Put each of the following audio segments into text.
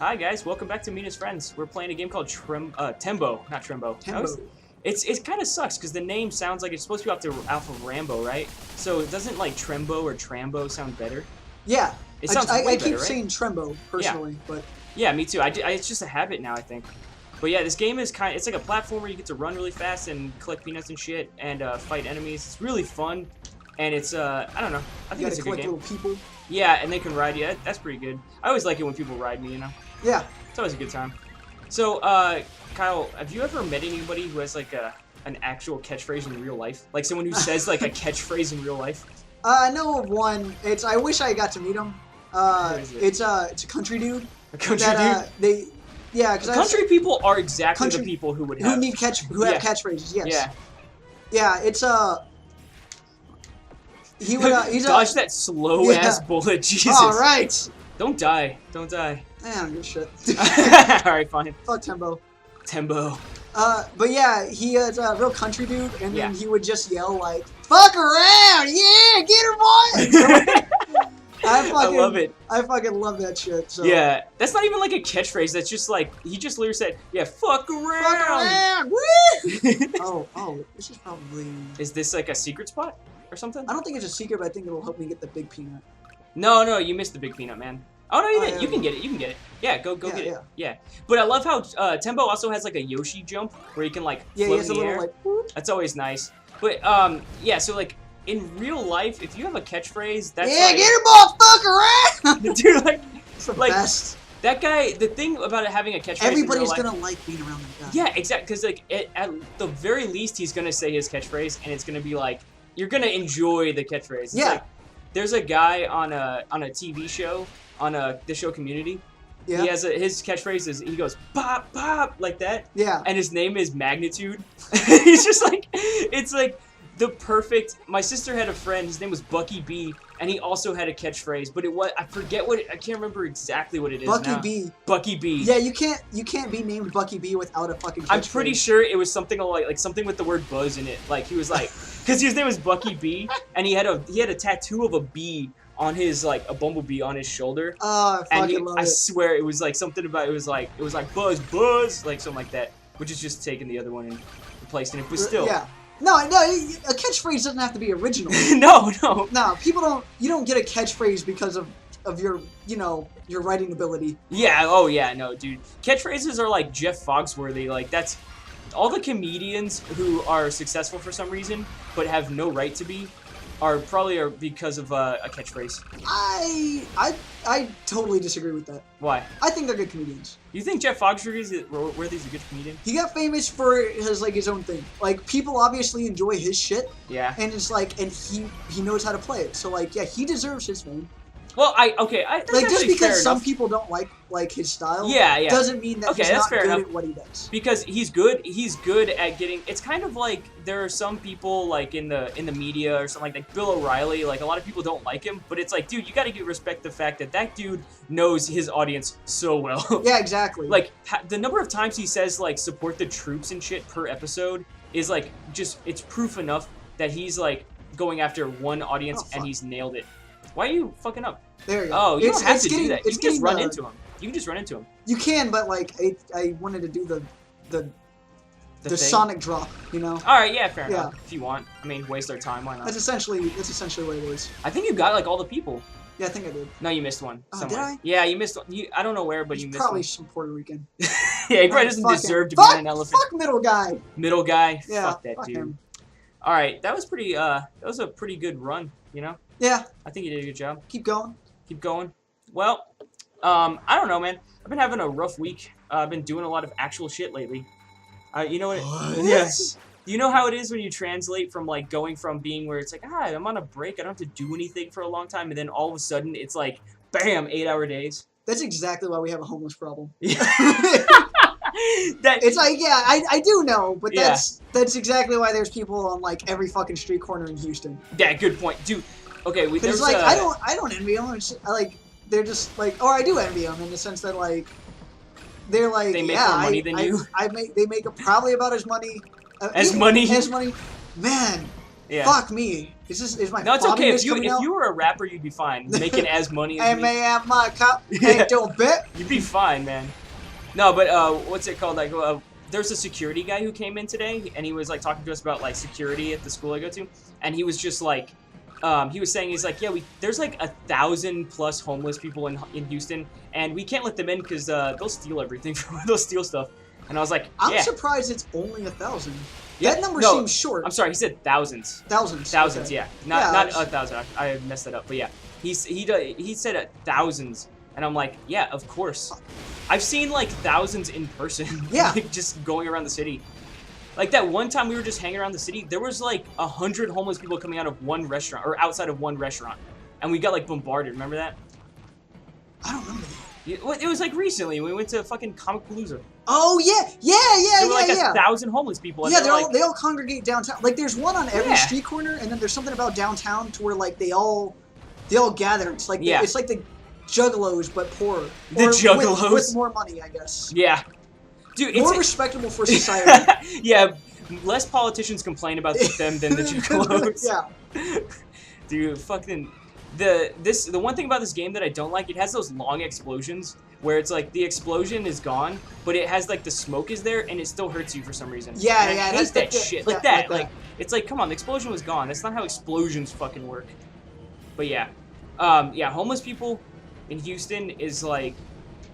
Hi guys, welcome back to Mina's Friends. We're playing a game called Tembo, not Trembo. Tembo. It kind of sucks because the name sounds like it's supposed to be off of Rambo, right? So it doesn't like Trembo or Trambo sound better? Yeah. It sounds I way keep better, right? saying Trembo personally, but Yeah, me too. It's just a habit now, I think. But yeah, this game is it's like a platformer. You get to run really fast and collect peanuts and shit and fight enemies. It's really fun, and it's I don't know. I think it's a good game. Little people. Yeah, and they can ride you. That's pretty good. I always like it when people ride me, you know? Yeah. It's always a good time. So, Kyle, have you ever met anybody who has like an actual catchphrase in real life? Like someone who says like a catchphrase in real life? I know of one. I wish I got to meet him. It's a country dude. A country dude? Because country people are exactly the people who would have have catchphrases. Yes. Yeah. Yeah. It's he would he's dodge that slow ass bullet. Jesus. All right. Don't die. Don't die. Man, good shit. All right, fine. Fuck Tembo. Tembo. But yeah, he is a real country dude, and Yeah. then he would just yell like, "Fuck around, yeah, get her, boy!" I love it. I fucking love that shit. So. Yeah, that's not even like a catchphrase. That's just like he just literally said, "Yeah, fuck around." Fuck around, woo! oh, this is probably. Is this like a secret spot or something? I don't think it's a secret, but I think it'll help me get the big peanut. No, you missed the big peanut, man. Oh no, you didn't. Yeah. You can get it. You can get it. Yeah, go get it. Yeah. Yeah. But I love how Tembo also has like a Yoshi jump where you can like Yeah, he float has in a the little air. like. Whoop. That's always nice. But yeah. So like in real life, if you have a catchphrase, that's Yeah, like, get her, boy, fuck around. dude, like It's the like best. that guy. The thing about it having a catchphrase, Everybody's in real life, gonna like being around that guy. Yeah, exactly. Because like at the very least, he's gonna say his catchphrase, and it's gonna be like you're gonna enjoy the catchphrase. It's Yeah. like, there's a guy on a TV show on the show Community. Yeah. He has his catchphrase is he goes pop pop like that. Yeah. And his name is Magnitude. He's just like it's like the perfect. My sister had a friend. His name was Bucky B, and he also had a catchphrase, but I forget I can't remember exactly what it is Bucky now. B. Bucky B. Yeah, you can't be named Bucky B without a fucking catchphrase. I'm pretty sure it was something like something with the word buzz in it. Like he was like, because his name was Bucky B, and he had a tattoo of a bee on his like a bumblebee on his shoulder. Oh, I fucking love I it. swear it was like something about it was like buzz like something like that, which is just taking the other one and replacing it, but still. Yeah. No, a catchphrase doesn't have to be original. No. No, you don't get a catchphrase because of your, your writing ability. Yeah. Oh yeah. No, dude. Catchphrases are like Jeff Foxworthy. Like that's all the comedians who are successful for some reason but have no right to be are because of a catchphrase. I totally disagree with that. Why? I think they're good comedians. You think Jeff Foxworthy's a good comedian? He got famous for his own thing. Like, people obviously enjoy his shit. Yeah. And it's like, and he knows how to play it. So like, yeah, he deserves his fame. Well, that's Like, just actually fair because some enough. people don't like his style, Yeah. doesn't mean that Okay, he's that's not fair good enough. at what he does. Because he's good at getting. It's kind of like there are some people like in the media or something like Bill O'Reilly. Like a lot of people don't like him, but it's like, dude, you got to respect the fact that dude knows his audience so well. Yeah, exactly. Like the number of times he says like support the troops and shit per episode is like it's proof enough that he's like going after one audience and he's nailed it. Why are you fucking up? There you go. Oh, you don't have to do that. You can just run the- into him. You can just run into him. You can, but like I wanted to do the thing? Sonic drop, All right, yeah, fair Yeah. enough. If you want, I mean, waste our time. Why not? That's essentially what it is. I think you got like all the people. Yeah, I think I did. No, you missed one. Oh, somewhere. did I? Yeah, you missed one. I don't know where, but you missed Probably one. some Puerto Rican. Yeah, he probably doesn't Fuck deserve him. to be an elephant. Fuck middle guy. Middle guy. Yeah, Fuck that dude. him. All right, that was pretty. That was a pretty good run. Yeah, I think you did a good job. keep going. Keep going. Well, I don't know, man. I've been having a rough week. I've been doing a lot of actual shit lately. You know what? Yes. You know how it is when you translate from like going from being where it's like, I'm on a break, I don't have to do anything for a long time, and then all of a sudden it's like, bam, 8-hour days. That's exactly why we have a homeless problem. That It's like, yeah, I do know, but Yeah. that's exactly why there's people on like every fucking street corner in Houston. Yeah, good point, dude. Okay, But there's it's like I don't envy them. It's like they're just like, or I do envy them in the sense that like they're like, They make yeah, more money than you. They make probably about as money As money? as money. Man, Yeah. Fuck me. Is my No, it's okay. If coming out? you were a rapper, you'd be fine, making as money as me. M.A.M. my cup. Yeah. Hey, don't bet. You'd be fine, man. No, but what's it called? Like, there's a security guy who came in today, and he was like talking to us about like security at the school I go to, and he was just like, he was saying he's like, yeah, there's like 1,000+ homeless people in Houston, and we can't let them in because they'll steal everything they'll steal stuff. And I was like, yeah. I'm surprised it's only 1,000. Yeah, that number no, seems short. I'm sorry, he said thousands. Thousands. Okay. Yeah. Not 1,000. I messed that up. But yeah, he said thousands, and I'm like, yeah, of course. I've seen like thousands in person. Yeah. Like, just going around the city. Like that one time we were just hanging around the city, there was like 100 homeless people coming out of one restaurant or outside of one restaurant, and we got like bombarded. Remember that? I don't remember that. It was like recently. We went to fucking Comic Palooza. Oh yeah. There were like 1,000 homeless people. And Yeah, they all congregate downtown. Like there's one on every street corner, and then there's something about downtown to where like they all gather. It's like it's like the Juggalos but poorer. The Juggalos with more money, I guess. Yeah, dude, more respectable for society. Yeah, less politicians complain about them than the Juggalos. Yeah, dude, fucking. The one thing about this game that I don't like, it has those long explosions where it's like the explosion is gone, but it has like the smoke is there and it still hurts you for some reason. Yeah, and yeah, I hate that's that shit. Yeah, like that. Like it's like, come on, the explosion was gone. That's not how explosions fucking work. But yeah, homeless people in Houston is like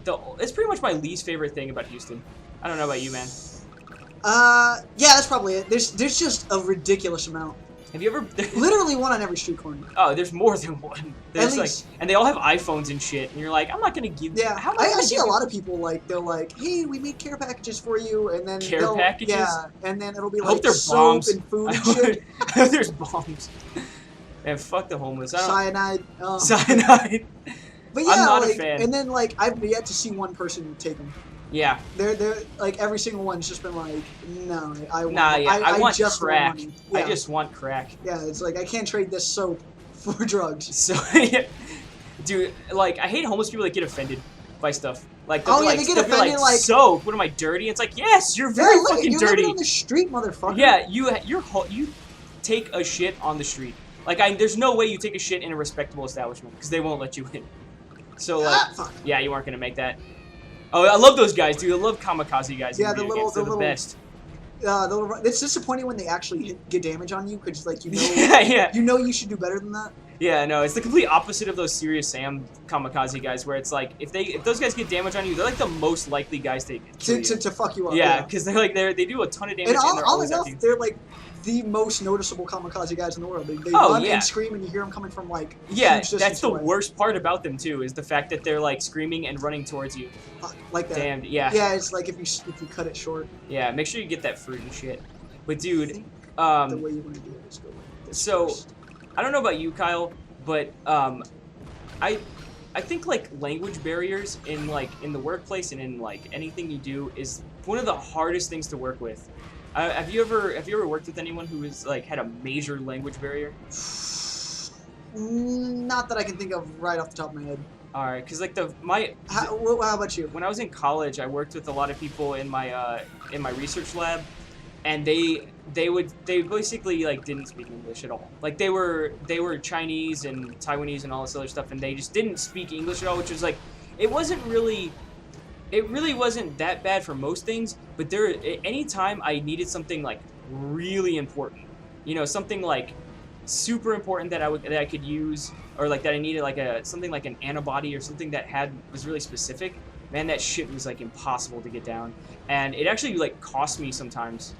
it's pretty much my least favorite thing about Houston. I don't know about you, man. Yeah, that's probably it. There's just a ridiculous amount. Have you ever literally one on every street corner? Oh, there's more than one. There's At least. Like, and they all have iPhones and shit, and you're like, I'm not gonna give. Yeah, how I see a lot of people like they're like, hey, we made care packages for you, and then care packages. Yeah, and then it'll be I hope like they're soap bombs. and food and shit. I hope there's bombs. Man, fuck the homeless. Cyanide. Cyanide. But yeah, I'm not like, a fan. and then like I've yet to see one person take them. Yeah. They're like every single one's just been like, no, I want. I want just crack. Want money. Yeah. I just want crack. Yeah, it's like I can't trade this soap for drugs. So, dude, like I hate homeless people that get offended by stuff. Like, they get offended like soap. What am I dirty? It's like, yes, you're very fucking you're dirty. Living on the street, motherfucker. Yeah, you take a shit on the street. Like there's no way you take a shit in a respectable establishment because they won't let you in. So like, yeah, you aren't gonna make that. Oh, I love those guys, dude. I love kamikaze guys. Yeah, they're the best. It's disappointing when they actually get damage on you because, like, you know, yeah. You know you should do better than that. Yeah, no, it's the complete opposite of those Serious Sam kamikaze guys, where it's like if those guys get damage on you, they're like the most likely guys to fuck you up. Yeah, because they do a ton of damage. And they're all enough, they're like the most noticeable kamikaze guys in the world. They run and scream, and you hear them coming from like huge that's the away. worst part about them too, is the fact that they're like screaming and running towards you. Like that. Damn, yeah. Yeah, it's like if you cut it short. Yeah, make sure you get that fruit and shit. But dude, the way you want to do it is go like this. So, first. I don't know about you, Kyle, but I think like language barriers in the workplace and in like anything you do is one of the hardest things to work with. Have you ever worked with anyone who has like had a major language barrier? Not that I can think of right off the top of my head. All right, because like how about you? When I was in college, I worked with a lot of people in my research lab, and they basically like didn't speak English at all. Like they were Chinese and Taiwanese and all this other stuff, and they just didn't speak English at all, which was like it really wasn't that bad for most things, but anytime I needed something like really important, something like super important that I could use, or like that I needed like something like an antibody or something that was really specific, man, that shit was like impossible to get down, and it actually like cost me sometimes.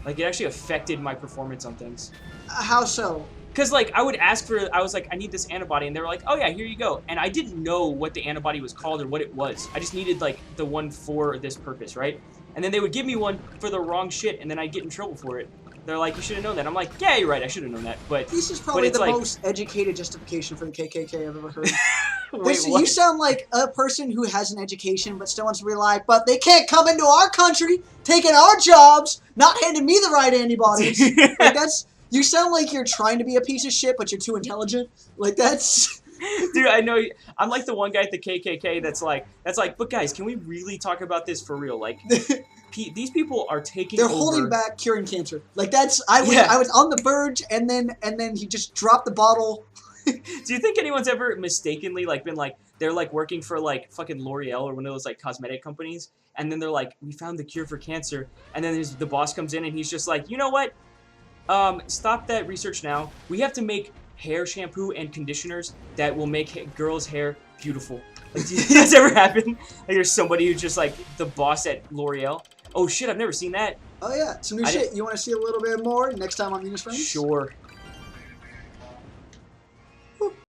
Like it actually affected my performance on things. How so? Because, like, I was like, I need this antibody, and they were like, oh, yeah, here you go. And I didn't know what the antibody was called or what it was. I just needed, like, the one for this purpose, right? And then they would give me one for the wrong shit, and then I'd get in trouble for it. They're like, you should have known that. I'm like, yeah, you're right, I should have known that. But this is probably the most educated justification for the KKK I've ever heard. Wait, what? You sound like a person who has an education but still wants to be like, but they can't come into our country, taking our jobs, not handing me the right antibodies. Like, you sound like you're trying to be a piece of shit, but you're too intelligent. Like, that's Dude, I know. I'm like the one guy at the KKK that's like, but guys, can we really talk about this for real? Like, these people are taking They're over. holding back curing cancer. Like I was on the verge, and then he just dropped the bottle. Do you think anyone's ever mistakenly like been like they're like working for like fucking L'Oreal or one of those like cosmetic companies, and then they're like, we found the cure for cancer, and then the boss comes in and he's just like, you know what? Stop that research now. We have to make hair shampoo and conditioners that will make girls' hair beautiful. Like, do you think that's ever happened? Like, there's somebody who's just like the boss at L'Oreal. Oh shit, I've never seen that. Oh yeah, some new shit. You want to see a little bit more next time on Venus Friends? Sure.